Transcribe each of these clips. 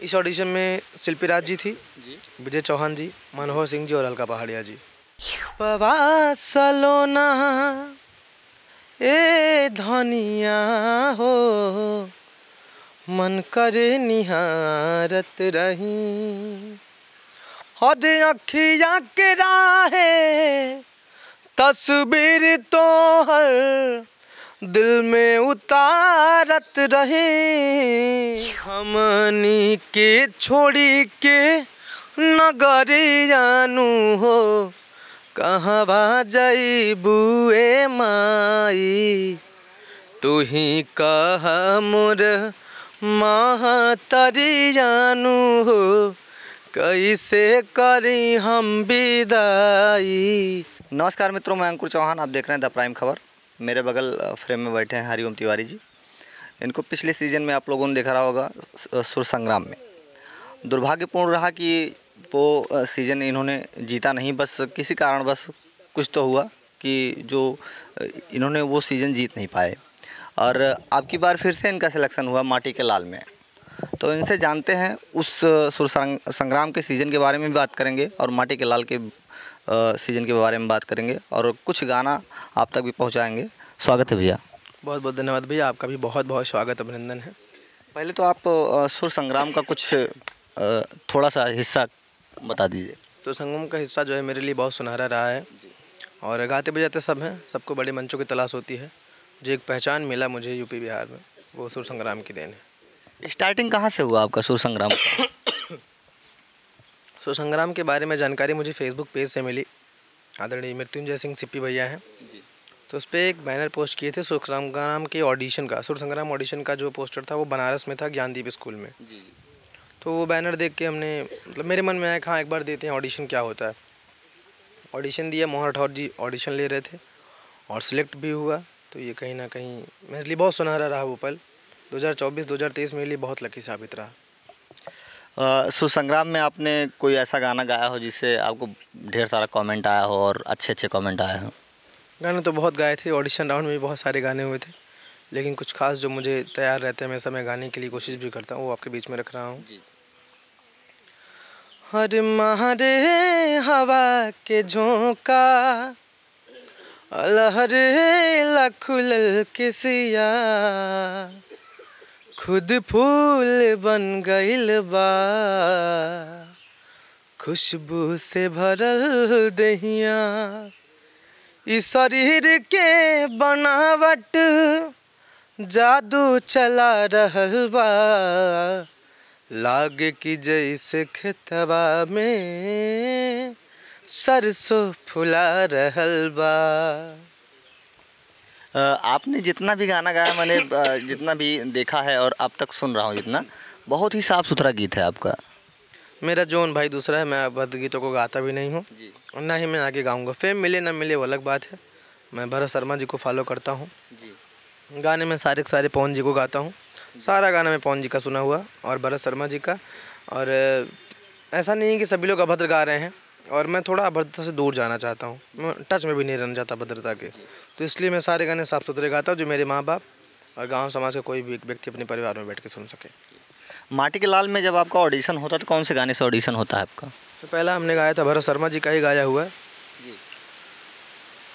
इस ऑडिशन में शिल्पी राज जी थी, विजय चौहान जी, मनोहर सिंह जी और अलका पहाड़िया जी। सलोना ए धनिया हो, मन करे निहारत रही, हद अखिया के राहे तस्वीर तो हर दिल में उतारत रही, हमनी के छोड़ी के नगरियानु हो, कहवा जाइबू ए माई, तू ही कह मोर महतरियानु हो, कैसे करी हम विदाई। नमस्कार मित्रों, मैं अंकुर चौहान, आप देख रहे हैं द प्राइम खबर। मेरे बगल फ्रेम में बैठे हैं हरिओम तिवारी जी। इनको पिछले सीज़न में आप लोगों ने देखा रहा होगा सुर संग्राम में। दुर्भाग्यपूर्ण रहा कि वो सीज़न इन्होंने जीता नहीं, बस किसी कारण बस कुछ तो हुआ कि जो इन्होंने वो सीज़न जीत नहीं पाए। और आपकी बार फिर से इनका सिलेक्शन हुआ माटी के लाल में। तो इनसे जानते हैं उस सुर संग्राम के सीज़न के बारे में भी बात करेंगे और माटी के लाल के सीज़न के बारे में बात करेंगे और कुछ गाना आप तक भी पहुंचाएंगे। स्वागत है भैया। बहुत बहुत धन्यवाद भैया, आपका भी बहुत बहुत स्वागत, अभिनंदन है। पहले तो आप सुर संग्राम का कुछ थोड़ा सा हिस्सा बता दीजिए। सुर संगम का हिस्सा जो है मेरे लिए बहुत सुनहरा रहा है और गाते बजाते सब हैं, सबको बड़े मंचों की तलाश होती है। जो एक पहचान मिला मुझे यूपी बिहार में, वो सुर संग्राम की देन है। स्टार्टिंग कहाँ से हुआ आपका सुर संग्राम का? सुर संग्राम के बारे में जानकारी मुझे फेसबुक पेज से मिली। आदरणीय मृत्युंजय सिंह सिप्पी भैया हैं, तो उस पर एक बैनर पोस्ट किए थे सुर संग्राम के ऑडिशन का। सुर संग्राम ऑडिशन का जो पोस्टर था वो बनारस में था, ज्ञानदीप स्कूल में। तो वो बैनर देख के हमने मतलब मेरे मन में आया कि हाँ एक बार देते हैं ऑडिशन क्या होता है। ऑडिशन दिया, मोहन राठौर जी ऑडिशन ले रहे थे और सिलेक्ट भी हुआ। तो ये कहीं ना कहीं मेरे लिए बहुत सुनहरा रहा वो पल। 2024-2023 मेरे लिए बहुत लकी साबित रहा। सुर संग्राम में आपने कोई ऐसा गाना गाया हो जिससे आपको ढेर सारा कमेंट आया हो और अच्छे अच्छे कमेंट आए हो? गाने तो बहुत गाए थे, ऑडिशन राउंड में भी बहुत सारे गाने हुए थे, लेकिन कुछ खास जो मुझे तैयार रहते हैं हमेशा मैं गाने के लिए कोशिश भी करता हूँ, वो आपके बीच में रख रहा हूँ। हर महरे हवा के झोंका, लहरे लखुल किसिया, खुद फूल बन गइल बा, खुशबू से भरल दहिया, इस शरीर के बनावट जादू चला रहल बा, लागे कि जैसे खेतवा में सरसों फुला रहल बा। आपने जितना भी गाना गाया, मैंने जितना भी देखा है और अब तक सुन रहा हूँ जितना, बहुत ही साफ़ सुथरा गीत है आपका। मेरा जोन भाई दूसरा है, मैं भक्त गीतों को गाता भी नहीं हूँ और ना ही मैं आगे गाऊंगा। फेम मिले ना मिले वो अलग बात है। मैं भरत शर्मा जी को फॉलो करता हूँ। गाने में सारे के सारे पवन जी को गाता हूँ। सारा गाना मैं पवन जी का सुना हुआ और भरत शर्मा जी का। और ऐसा नहीं है कि सभी लोग अभद्र गा रहे हैं और मैं थोड़ा अभद्रता से दूर जाना चाहता हूँ। मैं टच में भी नहीं रहना चाहता अभद्रता के, तो इसलिए मैं सारे गाने साफ़ सुथरे गाता हूँ जो मेरे माँ बाप और गाँव समाज का कोई भी व्यक्ति अपने परिवार में बैठ के सुन सके। माटी के लाल में जब आपका ऑडिशन होता तो कौन से गाने से ऑडिशन होता है आपका? तो पहला हमने गाया था भरत शर्मा जी का ही गाया हुआ है।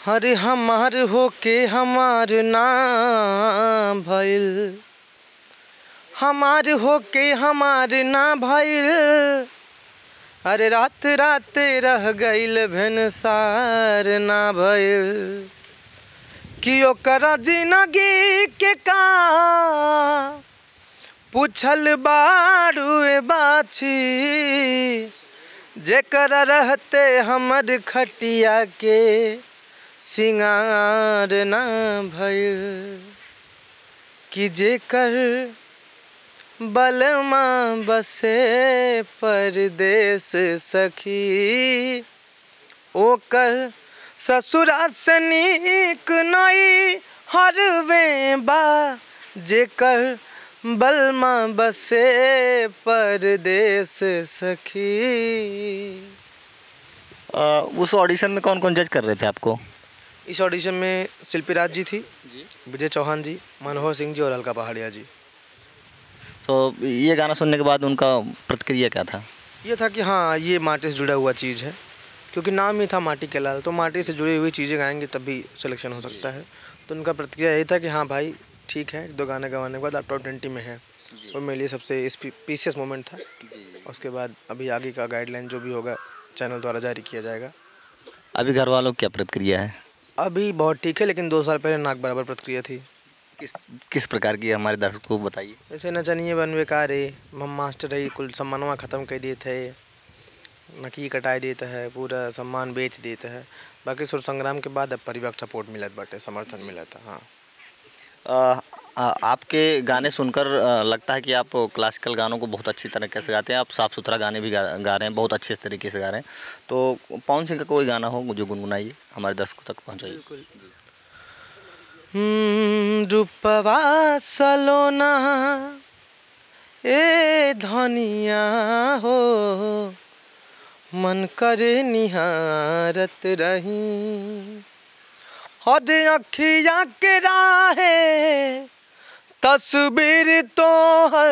हरे हमार हो के हमार ना भइल, हमार हो के हमार ना भइल, अरे रात रात रह गइल भेनसार ना भइल, कि ओकरा जिंदगी के का पूछल बारू बाछी, जेकर रहते हमर खटिया के सिंगार ना भइल, कि जेकर बलमा बसे परदेस सखी, ओकर ससुरा से नीक नई हरवे बा, जेकर बलमा बसे परदेस सखी। उस ऑडिशन में कौन कौन जज कर रहे थे आपको? इस ऑडिशन में शिल्पी राज जी थी, विजय चौहान जी, मनोहर सिंह जी और अलका पहाड़िया जी। तो ये गाना सुनने के बाद उनका प्रतिक्रिया क्या था? ये था कि हाँ, ये माटी से जुड़ा हुआ चीज़ है, क्योंकि नाम ही था माटी के लाल, तो माटी से जुड़ी हुई चीज़ें गाएंगे तभी सिलेक्शन हो सकता है। तो उनका प्रतिक्रिया यही था कि हाँ भाई ठीक है, 2 गाने गवाने के बाद आप टॉप 20 में हैं। वो मेरे लिए सबसे स्पीशियस मोमेंट था। उसके बाद अभी आगे का गाइडलाइन जो भी होगा चैनल द्वारा जारी किया जाएगा। अभी घर वालों की क्या प्रतिक्रिया है? अभी बहुत ठीक है, लेकिन 2 साल पहले नाक बराबर प्रतिक्रिया थी। किस किस प्रकार की, हमारे दर्शकों को बताइए। जैसे नचनिए बनवे का रे, हम मास्टर रही, कुल सम्मानवा ख़त्म कर दिए थे, नकी कटाई देता है, पूरा सम्मान बेच देता है। बाकी सुर संग्राम के बाद अब परिवार सपोर्ट मिलत बाटे, समर्थन मिला था। हाँ, आपके गाने सुनकर लगता है कि आप क्लासिकल गानों को बहुत अच्छी तरीके से गाते हैं। आप साफ़ सुथरा गाने भी गा रहे हैं, बहुत अच्छे तरीके से गा रहे हैं। तो पवन सिंह का कोई गाना हो जो गुनगुनाइए, हमारे दर्शकों तक पहुँचाइए। बिल्कुल। रूपवा सलोना ए धनिया हो, मन करे निहारत रही, हद अखिया के राहे तस्वीर तो हर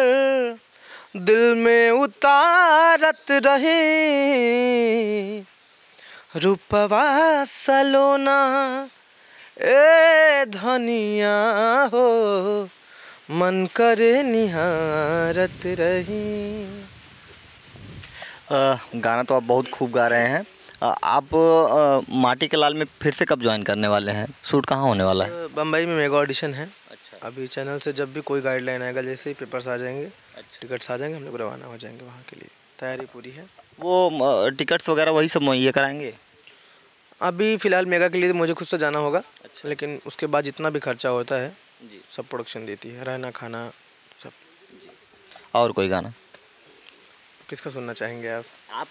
दिल में उतारत रही। रूपवा सलोना ए धनिया हो, मन करे निहारत रही। गाना तो आप बहुत खूब गा रहे हैं। आप माटी के लाल में फिर से कब ज्वाइन करने वाले हैं? शूट कहाँ होने वाला है? बम्बई में मेगा ऑडिशन है। अच्छा। अभी चैनल से जब भी कोई गाइडलाइन आएगा, जैसे ही पेपर्स आ जाएंगे, अच्छा। टिकट्स आ जाएंगे, हम लोग रवाना हो जाएंगे वहाँ के लिए। तैयारी पूरी है। वो टिकट्स वगैरह वही सब मुहैया कराएंगे? अभी फ़िलहाल मेगा के लिए मुझे खुद से जाना होगा। अच्छा। लेकिन उसके बाद जितना भी खर्चा होता है जी। सब प्रोडक्शन देती है, रहना खाना सब। और कोई गाना किसका सुनना चाहेंगे आप? आप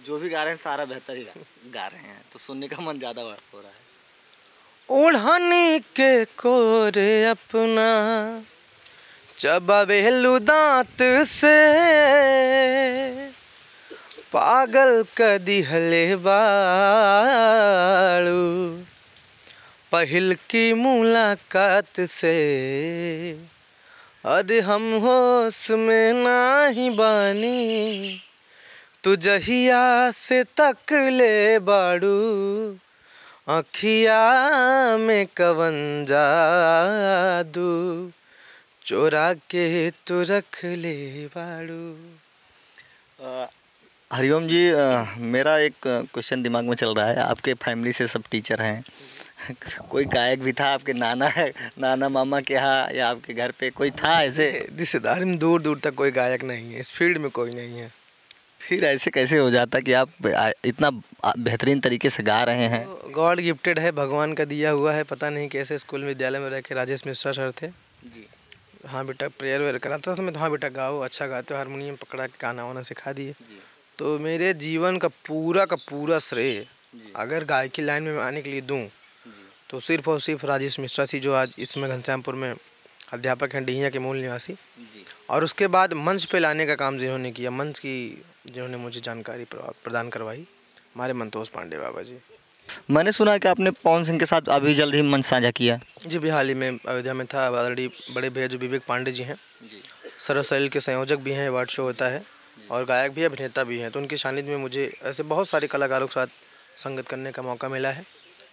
जो भी गा रहे हैं सारा बेहतर ही गा रहे हैं, तो सुनने का मन ज़्यादा हो रहा है। ओढ़नी के कोरे अपना चबावेलू दांत से, पागल कदी हले बाड़ू पहिल की मुलाकात से। अरे हम होश में नाही बानी, तू जहिया से तक ले बाड़ू, अखिया में कवन जादू चोरा के तू रख ले बाड़ू। हरिओम जी, मेरा एक क्वेश्चन दिमाग में चल रहा है। आपके फैमिली से सब टीचर हैं, कोई गायक भी था आपके नाना मामा के यहाँ या आपके घर पे कोई था ऐसे? रिश्तेदार में दूर दूर तक कोई गायक नहीं है, इस फील्ड में कोई नहीं है। फिर ऐसे कैसे हो जाता कि आप इतना बेहतरीन तरीके से गा रहे हैं? गॉड गिफ्टेड है, भगवान का दिया हुआ है। पता नहीं कैसे स्कूल विद्यालय में रह के राजेश मिश्रा सर थे जी। हाँ बेटा प्रेयर वेयर कराता था मैं, तो हाँ बेटा गाओ, अच्छा गाते हो, हारमोनियम पकड़ा के गाना वाना सिखा दिए। तो मेरे जीवन का पूरा श्रेय अगर गायकी लाइन में आने के लिए दूं तो सिर्फ और सिर्फ राजेश मिश्रा जी, जो आज इसमें घनश्यामपुर में अध्यापक हैं, डिहिया के मूल निवासी। और उसके बाद मंच पे लाने का काम जिन्होंने किया, मंच की जिन्होंने मुझे जानकारी प्रदान करवाई, हमारे मंतोष पांडे बाबा जी। मैंने सुना है कि आपने पवन सिंह के साथ अभी जल्द ही मंच साझा किया। जी भी हाल ही में अयोध्या में था। ऑलरेडी बड़े भैया जो विवेक पांडे जी हैं, सरसैल के संयोजक भी हैं, अवार्ड शो होता है, और गायक भी अभिनेता भी हैं। तो उनके सानिध्य में मुझे ऐसे बहुत सारे कलाकारों के साथ संगत करने का मौका मिला है।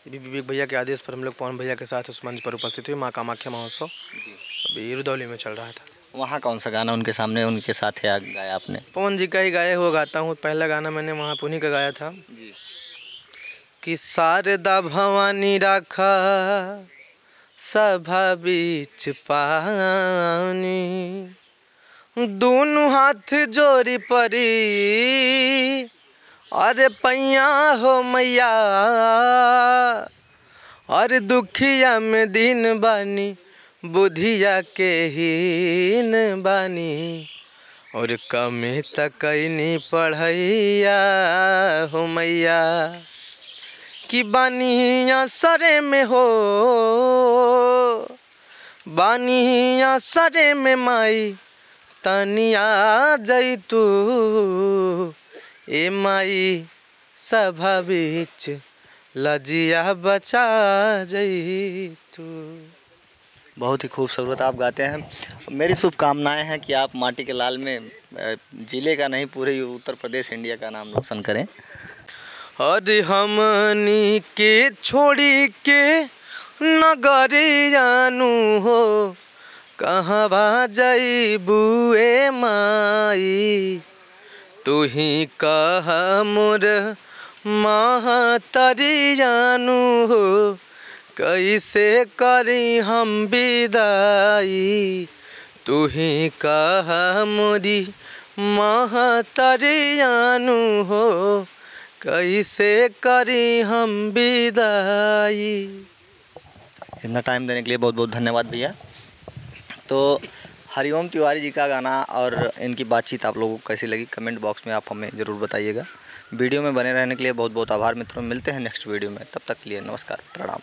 ये भी विवेक भैया के आदेश पर हम लोग पवन भैया के साथ उस मंच पर उपस्थित हुए। माँ कामाख्या महोत्सव अभी रुदौली में चल रहा था। वहाँ कौन सा गाना उनके सामने उनके साथ है गाया आपने? पवन जी का ही गाया हुआ गाता हूँ। पहला गाना मैंने वहाँ उन्हीं का गाया था कि शारदा भवानी राखा सभा बीच पानी, दोनों हाथ जोड़ी परी, अरे पैया हो मैया, अरे दुखिया में दिन बानी, बुधिया के हीन बानी, और कमे तक नहीं पढ़ैया हो मैया, कि बानिया सरे में हो, बानिया सरे में माई, तनिया जई तू ए माई, सभा बीच लजिया बचा जई तू। बहुत ही खूबसूरत आप गाते हैं। मेरी शुभकामनाएं हैं कि आप माटी के लाल में जिले का नहीं पूरे उत्तर प्रदेश इंडिया का नाम रोशन करें। अरे हमनी के छोड़ी के नगरियानु हो, कहवा जइबू ए माई, तू ही कह मोर महतरियानु हो, कैसे करी हम विदाई, तू ही कह मोरी महतरियानु हो, कैसे करी हम विदाई। इतना टाइम देने के लिए बहुत बहुत धन्यवाद भैया। तो हरिओम तिवारी जी का गाना और इनकी बातचीत आप लोगों को कैसी लगी कमेंट बॉक्स में आप हमें ज़रूर बताइएगा। वीडियो में बने रहने के लिए बहुत बहुत आभार मित्रों। मिलते हैं नेक्स्ट वीडियो में, तब तक के लिए नमस्कार, प्रणाम।